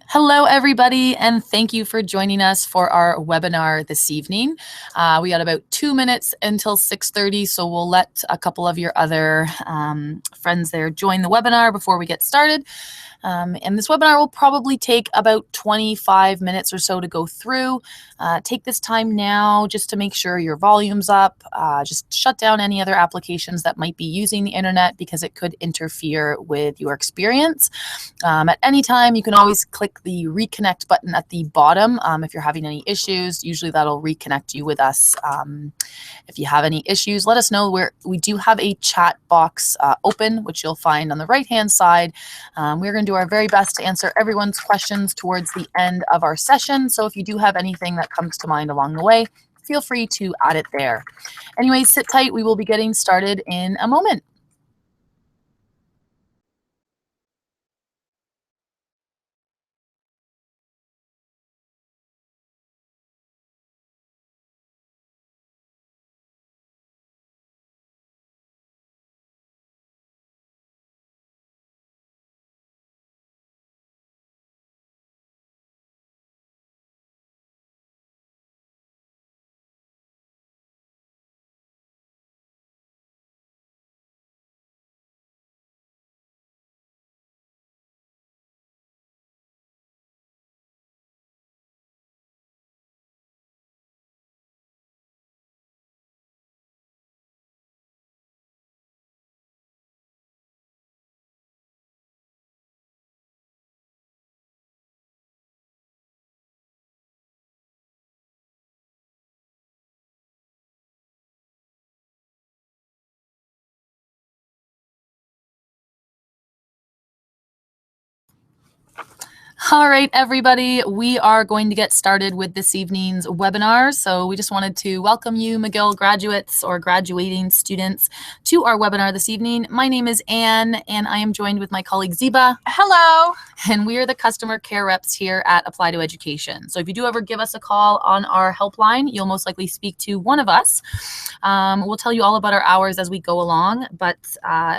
Hello, everybody, and thank you for joining us for our webinar this evening. We got about 2 minutes until 6:30, so we'll let a couple of your other friends there join the webinar before we get started. And this webinar will probably take about 25 minutes or so to go through. Take this time now just to make sure your volume's up. Just shut down any other applications that might be using the internet because it could interfere with your experience. At any time, you can always click the reconnect button at the bottom if you're having any issues. Usually that'll reconnect you with us. If you have any issues, let us know. We do have a chat box open, which you'll find on the right-hand side. We're going to do our very best to answer everyone's questions towards the end of our session. So if you do have anything that comes to mind along the way, feel free to add it there. Anyways, sit tight. We will be getting started in a moment. All right, everybody, we are going to get started with this evening's webinar. So we just wanted to welcome you, McGill graduates or graduating students, to our webinar this evening. My name is Anne, and I am joined with my colleague Ziba. Hello. And we are the customer care reps here at ApplyToEducation. So if you do ever give us a call on our helpline, you'll most likely speak to one of us. We'll tell you all about our hours as we go along. But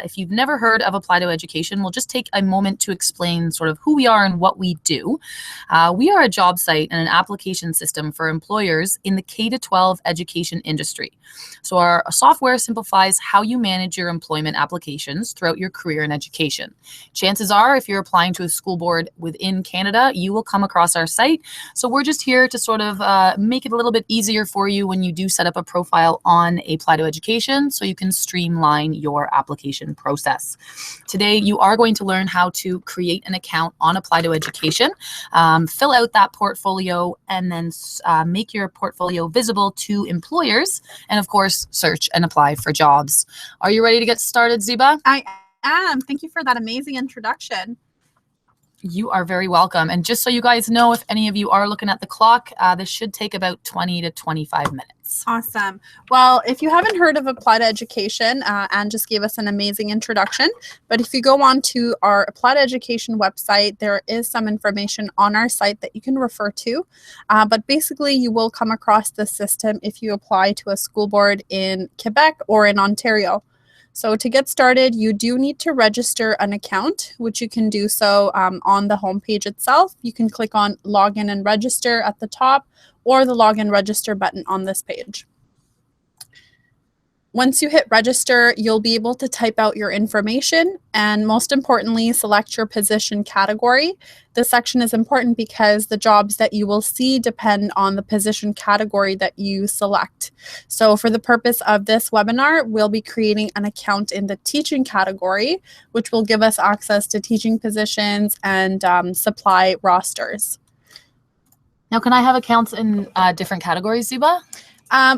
if you've never heard of ApplyToEducation, we'll just take a moment to explain sort of who we are and what we do. We are a job site and an application system for employers in the K-12 education industry. So our software simplifies how you manage your employment applications throughout your career in education. Chances are, if you're applying to a school board within Canada, you will come across our site. So we're just here to sort of make it a little bit easier for you when you do set up a profile on ApplyToEducation so you can streamline your application process. Today, you are going to learn how to create an account on ApplyToEducation, fill out that portfolio, and then make your portfolio visible to employers, and of course, search and apply for jobs. Are you ready to get started, Ziba? I am. Thank you for that amazing introduction. You are very welcome. And just so you guys know, if any of you are looking at the clock, this should take about 20 to 25 minutes. Awesome. Well, if you haven't heard of ApplyToEducation, Anne just gave us an amazing introduction. But if you go on to our ApplyToEducation website, there is some information on our site that you can refer to. But basically, you will come across this system if you apply to a school board in Quebec or in Ontario. So to get started, you do need to register an account, which you can do so on the homepage itself. You can click on Login and Register at the top, or the Login Register button on this page. Once you hit register, you'll be able to type out your information and, most importantly, select your position category. This section is important because the jobs that you will see depend on the position category that you select. So for the purpose of this webinar, we'll be creating an account in the teaching category, which will give us access to teaching positions and supply rosters. Now, can I have accounts in different categories, Ziba?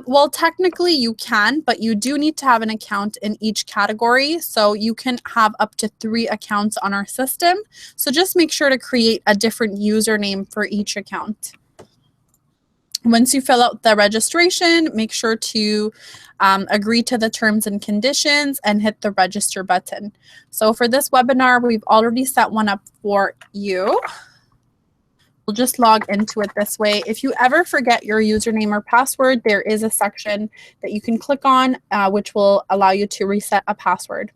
Well, technically you can, but you do need to have an account in each category. So you can have up to 3 accounts on our system. So just make sure to create a different username for each account. Once you fill out the registration, make sure to agree to the terms and conditions and hit the register button. So for this webinar, we've already set one up for you. We'll just log into it this way. If you ever forget your username or password, there is a section that you can click on, which will allow you to reset a password.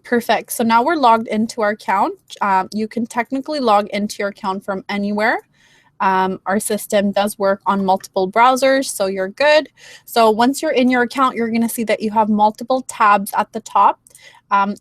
Perfect. So now we're logged into our account. You can technically log into your account from anywhere. Our system does work on multiple browsers, so you're good. So once you're in your account, you're going to see that you have multiple tabs at the top.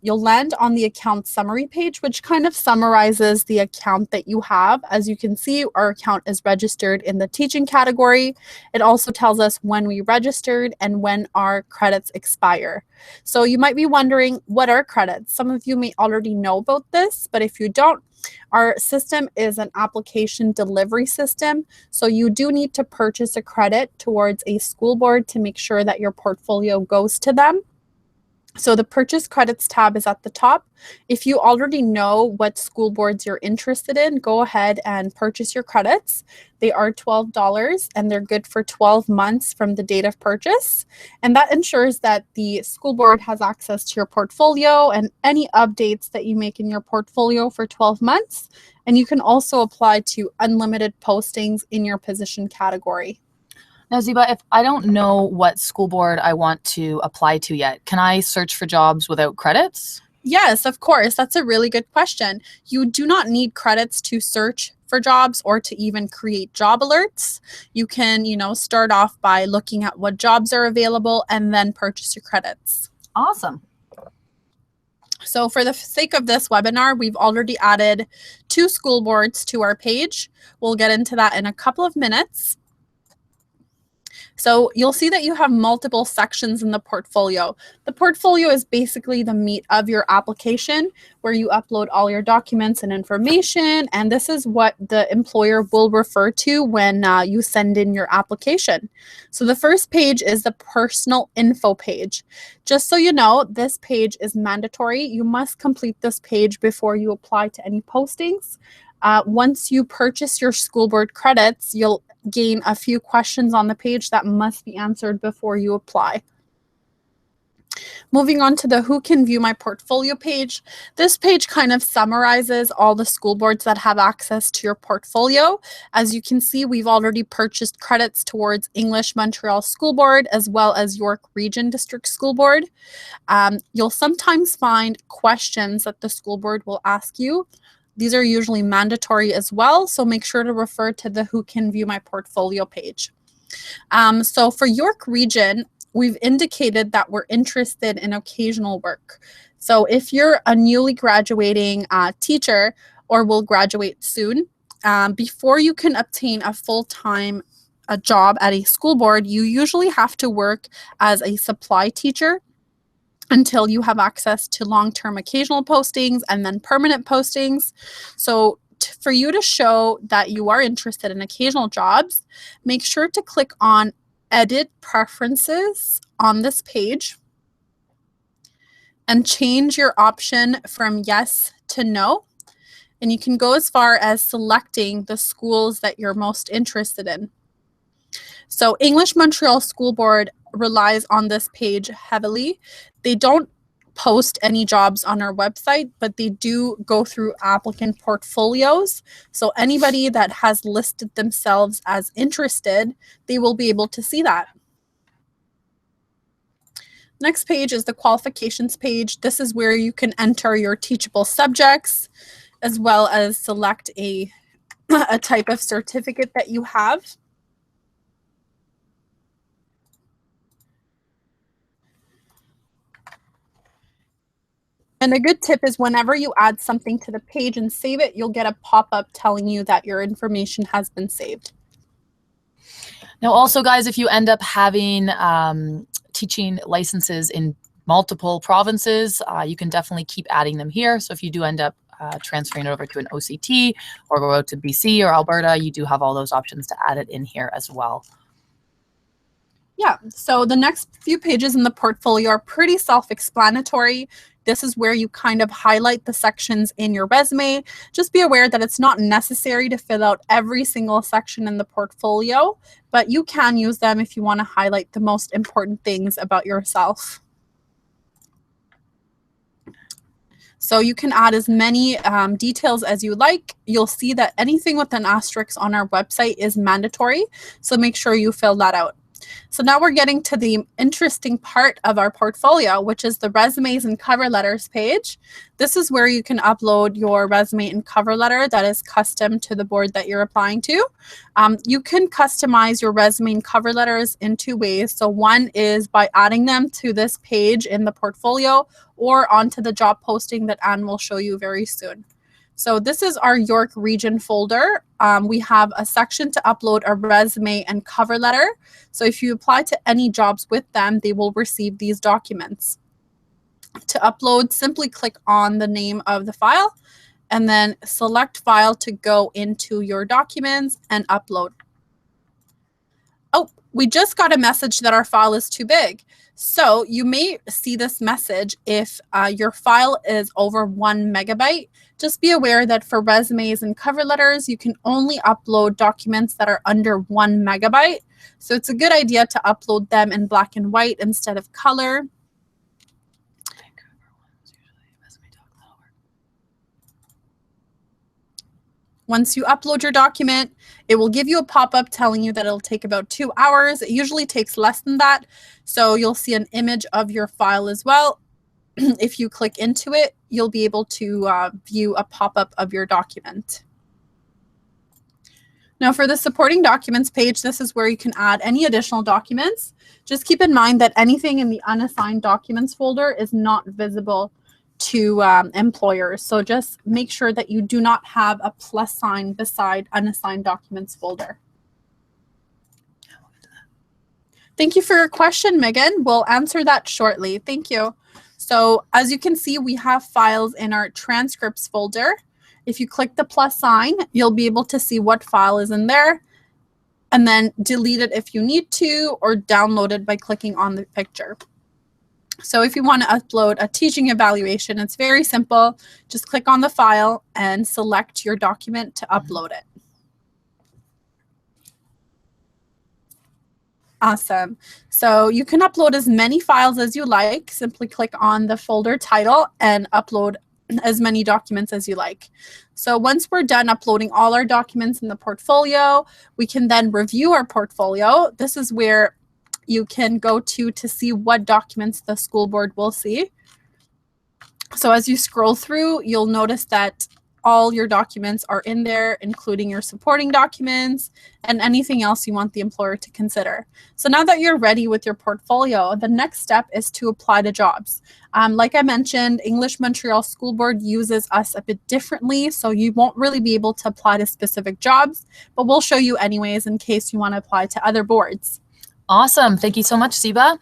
You'll land on the account summary page, which kind of summarizes the account that you have. As you can see, our account is registered in the teaching category. It also tells us when we registered and when our credits expire. So you might be wondering, what are credits? Some of you may already know about this, but if you don't, our system is an application delivery system. So you do need to purchase a credit towards a school board to make sure that your portfolio goes to them. So the purchase credits tab is at the top. If you already know what school boards you're interested in, go ahead and purchase your credits. They are $12 and they're good for 12 months from the date of purchase. And that ensures that the school board has access to your portfolio and any updates that you make in your portfolio for 12 months. And you can also apply to unlimited postings in your position category. Now, Ziba, if I don't know what school board I want to apply to yet, can I search for jobs without credits? Yes, of course. That's a really good question. You do not need credits to search for jobs or to even create job alerts. You can, start off by looking at what jobs are available and then purchase your credits. Awesome. So for the sake of this webinar, we've already added 2 school boards to our page. We'll get into that in a couple of minutes. So you'll see that you have multiple sections in the portfolio. The portfolio is basically the meat of your application where you upload all your documents and information, and this is what the employer will refer to when you send in your application. So the first page is the personal info page. Just so you know, this page is mandatory. You must complete this page before you apply to any postings. Once you purchase your school board credits, you'll gain a few questions on the page that must be answered before you apply. Moving on to the Who Can View My Portfolio page. This page kind of summarizes all the school boards that have access to your portfolio. As you can see, we've already purchased credits towards English Montreal School Board as well as York Region District School Board. You'll sometimes find questions that the school board will ask you. These are usually mandatory as well, so make sure to refer to the Who Can View My Portfolio page. So for York Region, we've indicated that we're interested in occasional work. So if you're a newly graduating teacher or will graduate soon, before you can obtain a full-time job at a school board, you usually have to work as a supply teacher until you have access to long-term occasional postings and then permanent postings. So for you to show that you are interested in occasional jobs, make sure to click on Edit Preferences on this page and change your option from yes to no. And you can go as far as selecting the schools that you're most interested in. So English Montreal School Board relies on this page heavily. They don't post any jobs on our website, but they do go through applicant portfolios. So anybody that has listed themselves as interested, they will be able to see that. Next page is the qualifications page. This is where you can enter your teachable subjects as well as select a type of certificate that you have. And a good tip is whenever you add something to the page and save it, you'll get a pop-up telling you that your information has been saved. Now, also, guys, if you end up having teaching licenses in multiple provinces, you can definitely keep adding them here. So if you do end up transferring it over to an OCT or go out to BC or Alberta, you do have all those options to add it in here as well. Yeah, so the next few pages in the portfolio are pretty self-explanatory. This is where you kind of highlight the sections in your resume. Just be aware that it's not necessary to fill out every single section in the portfolio, but you can use them if you want to highlight the most important things about yourself. So you can add as many details as you like. You'll see that anything with an asterisk on our website is mandatory, so make sure you fill that out. So now we're getting to the interesting part of our portfolio, which is the resumes and cover letters page. This is where you can upload your resume and cover letter that is custom to the board that you're applying to. You can customize your resume and cover letters in two ways. So one is by adding them to this page in the portfolio or onto the job posting that Anne will show you very soon. So this is our York region folder. We have a section to upload a resume and cover letter. So if you apply to any jobs with them, they will receive these documents. To upload, simply click on the name of the file and then select file to go into your documents and upload. Oh, we just got a message that our file is too big. So you may see this message if your file is over 1 megabyte. Just be aware that for resumes and cover letters, you can only upload documents that are under 1 megabyte. So it's a good idea to upload them in black and white instead of color. Once you upload your document, it will give you a pop-up telling you that it'll take about 2 hours. It usually takes less than that. So you'll see an image of your file as well. If you click into it, you'll be able to view a pop-up of your document. Now for the supporting documents page, this is where you can add any additional documents. Just keep in mind that anything in the unassigned documents folder is not visible to employers. So just make sure that you do not have a plus sign beside unassigned documents folder. Thank you for your question, Megan. We'll answer that shortly. Thank you. So as you can see, we have files in our transcripts folder. If you click the plus sign, you'll be able to see what file is in there and then delete it if you need to, or download it by clicking on the picture. So if you want to upload a teaching evaluation, it's very simple. Just click on the file and select your document to upload it. Awesome. So you can upload as many files as you like. Simply click on the folder title and upload as many documents as you like. So once we're done uploading all our documents in the portfolio, we can then review our portfolio. This is where you can go to see what documents the school board will see. So as you scroll through, you'll notice that all your documents are in there, including your supporting documents and anything else you want the employer to consider. So now that you're ready with your portfolio, the next step is to apply to jobs. Like I mentioned, English Montreal School Board uses us a bit differently, so you won't really be able to apply to specific jobs, but we'll show you anyways in case you want to apply to other boards. Awesome. Thank you so much, Siba.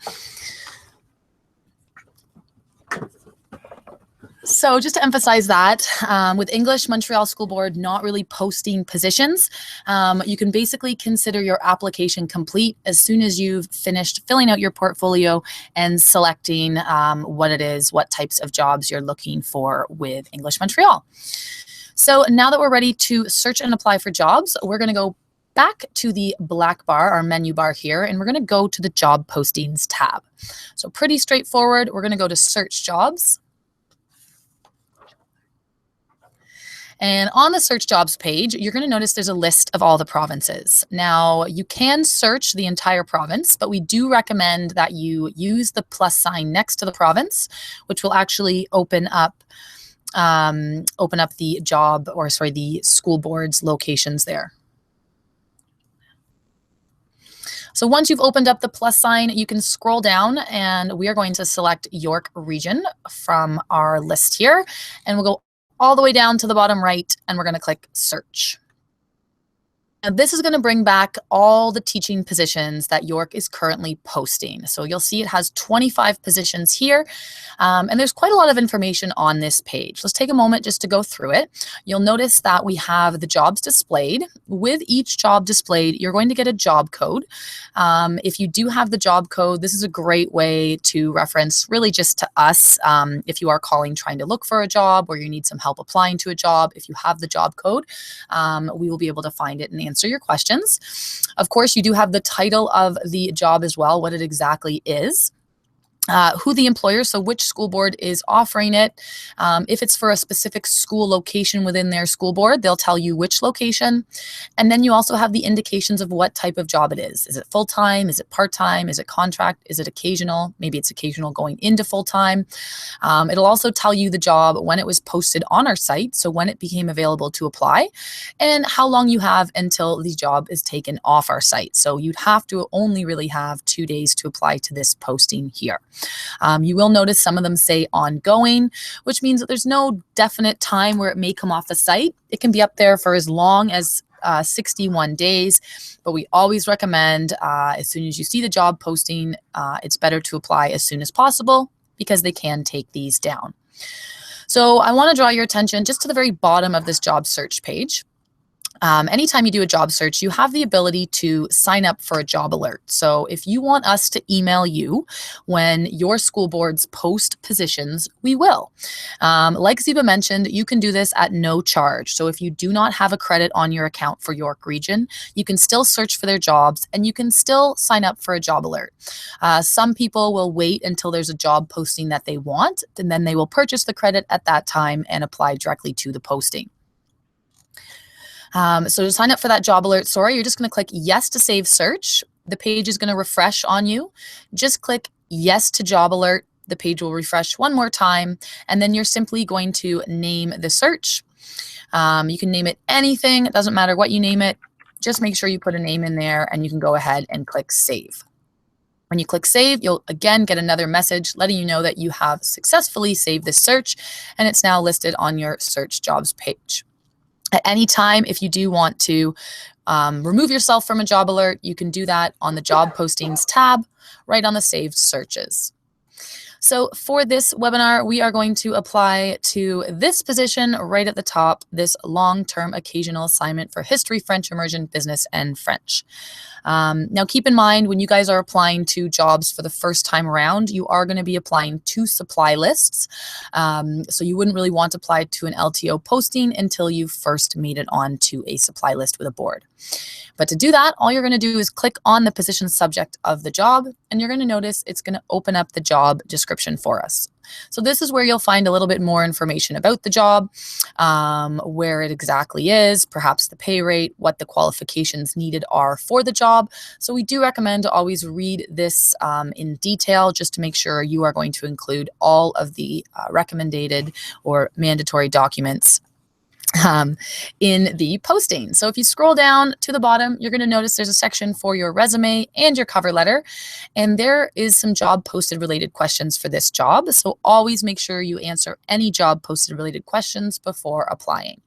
So just to emphasize that, with English Montreal School Board not really posting positions, you can basically consider your application complete as soon as you've finished filling out your portfolio and selecting what it is, what types of jobs you're looking for with English Montreal. So now that we're ready to search and apply for jobs, we're going to go back to the black bar, our menu bar here, and we're going to go to the job postings tab. So pretty straightforward. We're going to go to search jobs. And on the search jobs page, you're going to notice there's a list of all the provinces. Now, you can search the entire province, but we do recommend that you use the plus sign next to the province, which will actually open up the job, or sorry, the school board's locations there. So once you've opened up the plus sign, you can scroll down and we are going to select York Region from our list here, and we'll go all the way down to the bottom right, and we're going to click search. Now this is going to bring back all the teaching positions that York is currently posting. So you'll see it has 25 positions here, and there's quite a lot of information on this page. Let's take a moment just to go through it. You'll notice that we have the jobs displayed. With each job displayed, you're going to get a job code. If you do have the job code, this is a great way to reference really just to us. If you are calling trying to look for a job, or you need some help applying to a job, if you have the job code, we will be able to find it and answer your questions. Of course, you do have the title of the job as well, what it exactly is. who the employer, so which school board is offering it. If it's for a specific school location within their school board, they'll tell you which location. And then you also have the indications of what type of job it is. Is it full-time? Is it part-time? Is it contract? Is it occasional? Maybe it's occasional going into full-time. It'll also tell you the job when it was posted on our site, so when it became available to apply, and how long you have until the job is taken off our site. So you'd have to only really have 2 days to apply to this posting here. You will notice some of them say ongoing, which means that there's no definite time where it may come off the site. It can be up there for as long as 61 days, but we always recommend as soon as you see the job posting, it's better to apply as soon as possible because they can take these down. So I want to draw your attention just to the very bottom of this job search page. Anytime you do a job search, you have the ability to sign up for a job alert. So if you want us to email you when your school boards post positions, we will. Like Ziba mentioned, you can do this at no charge. So if you do not have a credit on your account for York Region, you can still search for their jobs and you can still sign up for a job alert. Some people will wait until there's a job posting that they want, and then they will purchase the credit at that time and apply directly to the posting. So to sign up for that job alert, you're just going to click yes to save search. The page is going to refresh on you. Just click yes to job alert. The page will refresh one more time, and then you're simply going to name the search. You can name it anything. It doesn't matter what you name it. Just make sure you put a name in there, and you can go ahead and click save. When you click save, you'll again get another message letting you know that you have successfully saved this search, and it's now listed on your search jobs page. At any time, if you do want to remove yourself from a job alert, you can do that on the job postings tab right on the saved searches. So for this webinar, we are going to apply to this position right at the top, this long-term occasional assignment for history, French immersion, business, and French. Now keep in mind, when you guys are applying to jobs for the first time around, you are going to be applying to supply lists. So you wouldn't really want to apply to an LTO posting until you first made it onto a supply list with a board. But to do that, all you're going to do is click on the position subject of the job, and you're going to notice it's going to open up the job description for us. So this is where you'll find a little bit more information about the job, where it exactly is, perhaps the pay rate, what the qualifications needed are for the job. So we do recommend to always read this in detail just to make sure you are going to include all of the recommended or mandatory documents in the posting. So if you scroll down to the bottom, you're going to notice there's a section for your resume and your cover letter, and there is some job posted related questions for this job. So always make sure you answer any job posted related questions before applying.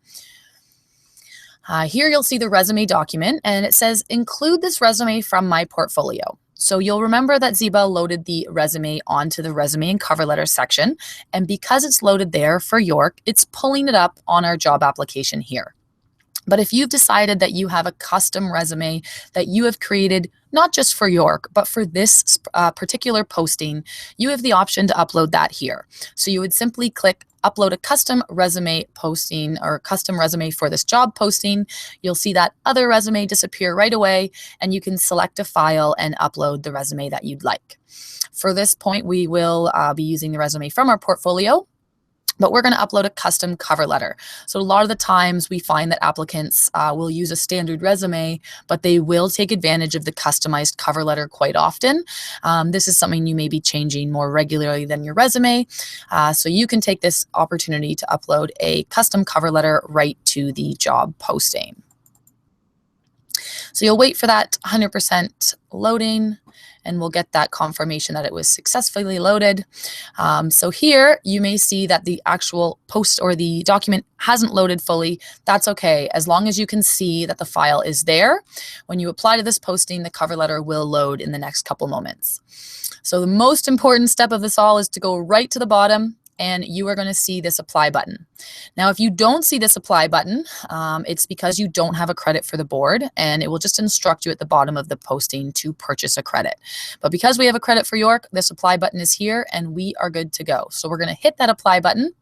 Here you'll see the resume document, and it says include this resume from my portfolio. So you'll remember that Ziba loaded the resume onto the resume and cover letter section. And because it's loaded there for York, it's pulling it up on our job application here. But if you've decided that you have a custom resume that you have created, not just for York, but for this particular posting, you have the option to upload that here. So you would simply click upload a custom resume posting or custom resume for this job posting. You'll see that other resume disappear right away, and you can select a file and upload the resume that you'd like. For this point, we will be using the resume from our portfolio, but we're going to upload a custom cover letter. So a lot of the times we find that applicants will use a standard resume, but they will take advantage of the customized cover letter quite often. This is something you may be changing more regularly than your resume. So you can take this opportunity to upload a custom cover letter right to the job posting. So you'll wait for that 100% loading, and we'll get that confirmation that it was successfully loaded. So here you may see that the actual post or the document hasn't loaded fully. That's okay, as long as you can see that the file is there. When you apply to this posting, the cover letter will load in the next couple moments. So the most important step of this all is to go right to the bottom, and you are going to see this apply button. Now, if you don't see this apply button, it's because you don't have a credit for the board, and it will just instruct you at the bottom of the posting to purchase a credit. But because we have a credit for York, this apply button is here, and we are good to go. So we're going to hit that apply button.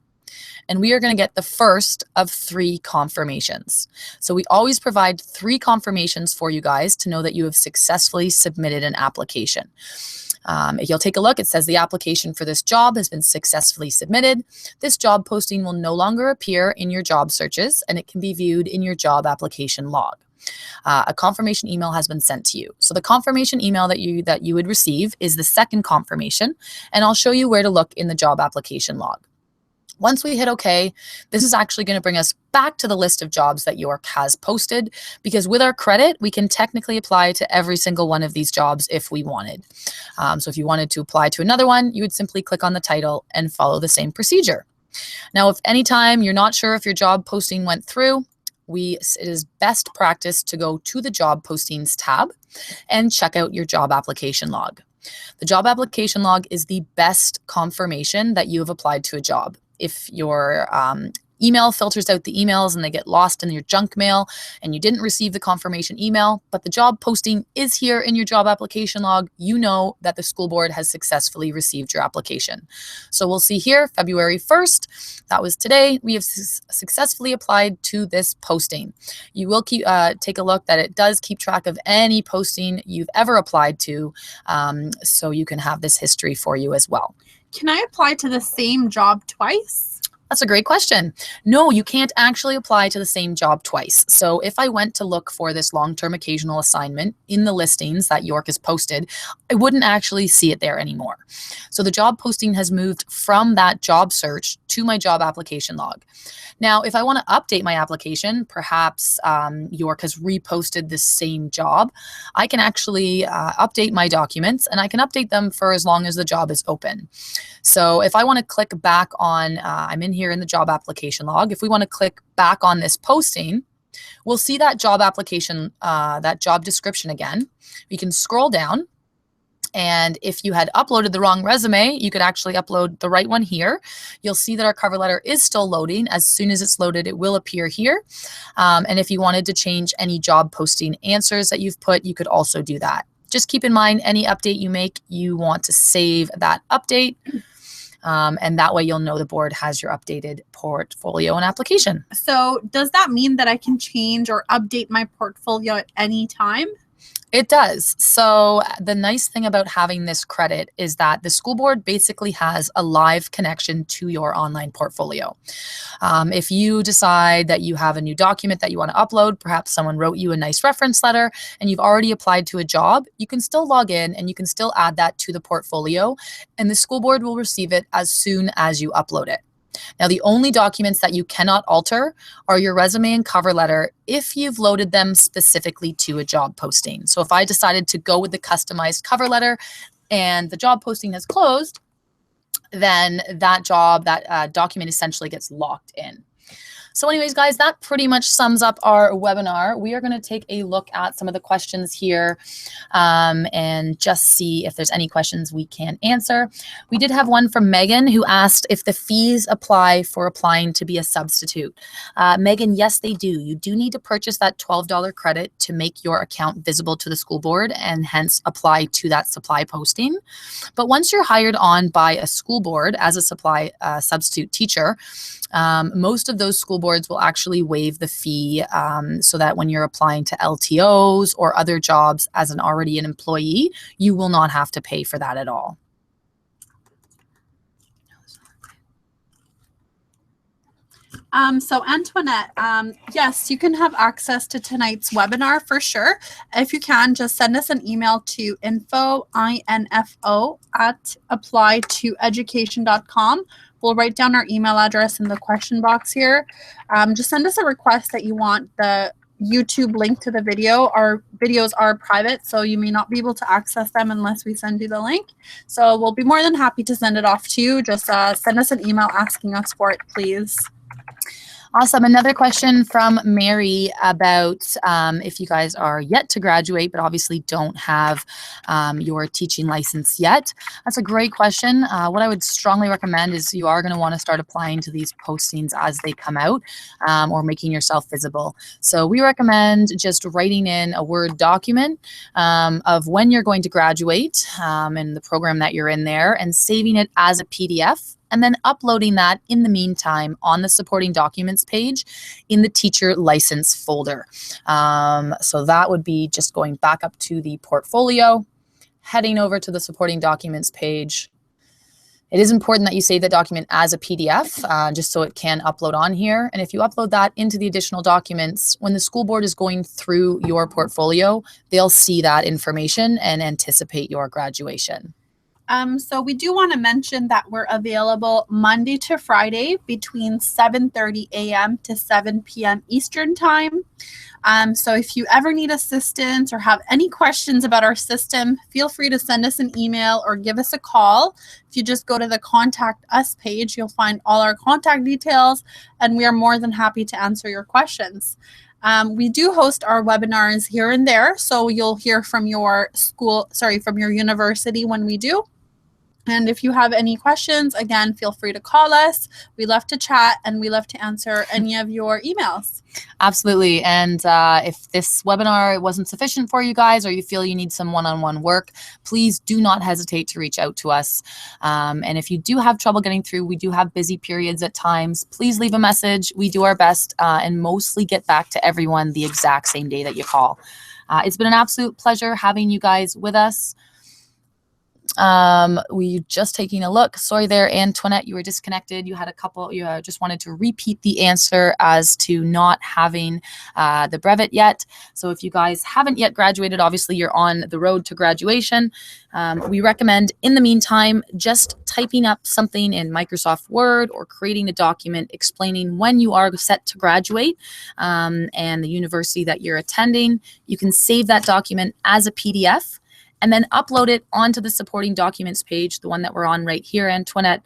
and we are going to get the first of 3 confirmations. So we always provide 3 confirmations for you guys to know that you have successfully submitted an application. If you'll take a look, it says the application for this job has been successfully submitted. This job posting will no longer appear in your job searches, and it can be viewed in your job application log. A confirmation email has been sent to you. So the confirmation email that you would receive is the second confirmation, and I'll show you where to look in the job application log. Once we hit OK, this is actually going to bring us back to the list of jobs that York has posted, because with our credit, we can technically apply to every single one of these jobs if we wanted. So if you wanted to apply to another one, you would simply click on the title and follow the same procedure. Now, if anytime you're not sure if your job posting went through, it is best practice to go to the job postings tab and check out your job application log. The job application log is the best confirmation that you have applied to a job. If your email filters out the emails and they get lost in your junk mail and you didn't receive the confirmation email, but the job posting is here in your job application log, you know that the school board has successfully received your application. So we'll see here, February 1st, that was today, we have successfully applied to this posting. You will take a look that it does keep track of any posting you've ever applied to, so you can have this history for you as well. Can I apply to the same job twice? That's a great question. No, you can't actually apply to the same job twice. So if I went to look for this long-term occasional assignment in the listings that York has posted, I wouldn't actually see it there anymore. So the job posting has moved from that job search to my job application log. Now, if I want to update my application, perhaps York has reposted the same job, I can actually update my documents, and I can update them for as long as the job is open. So if I want to click back on, I'm in here in the job application log. If we want to click back on this posting, we'll see that job application, that job description again. We can scroll down. And if you had uploaded the wrong resume, you could actually upload the right one here. You'll see that our cover letter is still loading. As soon as it's loaded, it will appear here. And if you wanted to change any job posting answers that you've put, you could also do that. Just keep in mind, any update you make, you want to save that update. And that way you'll know the board has your updated portfolio and application. So does that mean that I can change or update my portfolio at any time? It does. So the nice thing about having this credit is that the school board basically has a live connection to your online portfolio. If you decide that you have a new document that you want to upload, perhaps someone wrote you a nice reference letter and you've already applied to a job, you can still log in and you can still add that to the portfolio, and the school board will receive it as soon as you upload it. Now, the only documents that you cannot alter are your resume and cover letter if you've loaded them specifically to a job posting. So if I decided to go with the customized cover letter and the job posting has closed, then that document essentially gets locked in. So anyways, guys, that pretty much sums up our webinar. We are going to take a look at some of the questions here and just see if there's any questions we can answer. We did have one from Megan who asked if the fees apply for applying to be a substitute. Megan, yes, they do. You do need to purchase that $12 credit to make your account visible to the school board and hence apply to that supply posting. But once you're hired on by a school board as a supply substitute teacher, most of those school boards will actually waive the fee so that when you're applying to LTOs or other jobs as an employee, you will not have to pay for that at all. So Antoinette, yes, you can have access to tonight's webinar for sure. If you can, just send us an email to info@applytoeducation.com. We'll write down our email address in the question box here. Just send us a request that you want the YouTube link to the video. Our videos are private, so you may not be able to access them unless we send you the link. So we'll be more than happy to send it off to you. Just send us an email asking us for it, please. Awesome. Another question from Mary about if you guys are yet to graduate, but obviously don't have your teaching license yet. That's a great question. What I would strongly recommend is you are going to want to start applying to these postings as they come out or making yourself visible. So we recommend just writing in a Word document of when you're going to graduate and the program that you're in there and saving it as a PDF and then uploading that in the meantime on the supporting documents page in the teacher license folder. So that would be just going back up to the portfolio, heading over to the supporting documents page. It is important that you save the document as a PDF, just so it can upload on here. And if you upload that into the additional documents, when the school board is going through your portfolio, they'll see that information and anticipate your graduation. So we do want to mention that we're available Monday to Friday between 7:30 a.m. to 7 p.m. Eastern Time. So if you ever need assistance or have any questions about our system, feel free to send us an email or give us a call. If you just go to the Contact Us page, you'll find all our contact details, and we are more than happy to answer your questions. We do host our webinars here and there, so you'll hear from your from your university when we do. And if you have any questions, again, feel free to call us. We love to chat and we love to answer any of your emails. Absolutely. And if this webinar wasn't sufficient for you guys, or you feel you need some one-on-one work, please do not hesitate to reach out to us. And if you do have trouble getting through, we do have busy periods at times. Please leave a message. We do our best and mostly get back to everyone the exact same day that you call. It's been an absolute pleasure having you guys with us. We just taking a look. Sorry there, Antoinette, you were disconnected. You had a couple, you just wanted to repeat the answer as to not having the brevet yet. So if you guys haven't yet graduated, obviously you're on the road to graduation. We recommend in the meantime, just typing up something in Microsoft Word or creating a document explaining when you are set to graduate and the university that you're attending. You can save that document as a PDF and then upload it onto the supporting documents page, the one that we're on right here, Antoinette,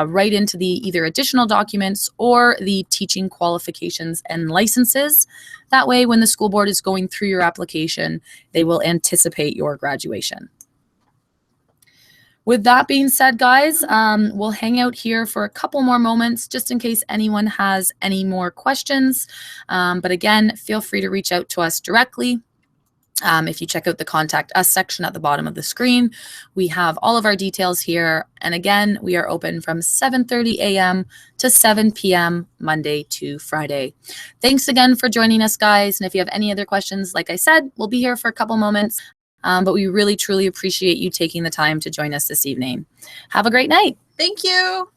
right into the either additional documents or the teaching qualifications and licenses. That way, when the school board is going through your application, they will anticipate your graduation. With that being said, guys, we'll hang out here for a couple more moments just in case anyone has any more questions. But again, feel free to reach out to us directly. If you check out the Contact Us section at the bottom of the screen, we have all of our details here. And again, we are open from 7:30 a.m. to 7 p.m. Monday to Friday. Thanks again for joining us, guys. And if you have any other questions, like I said, we'll be here for a couple moments. But we really, truly appreciate you taking the time to join us this evening. Have a great night. Thank you.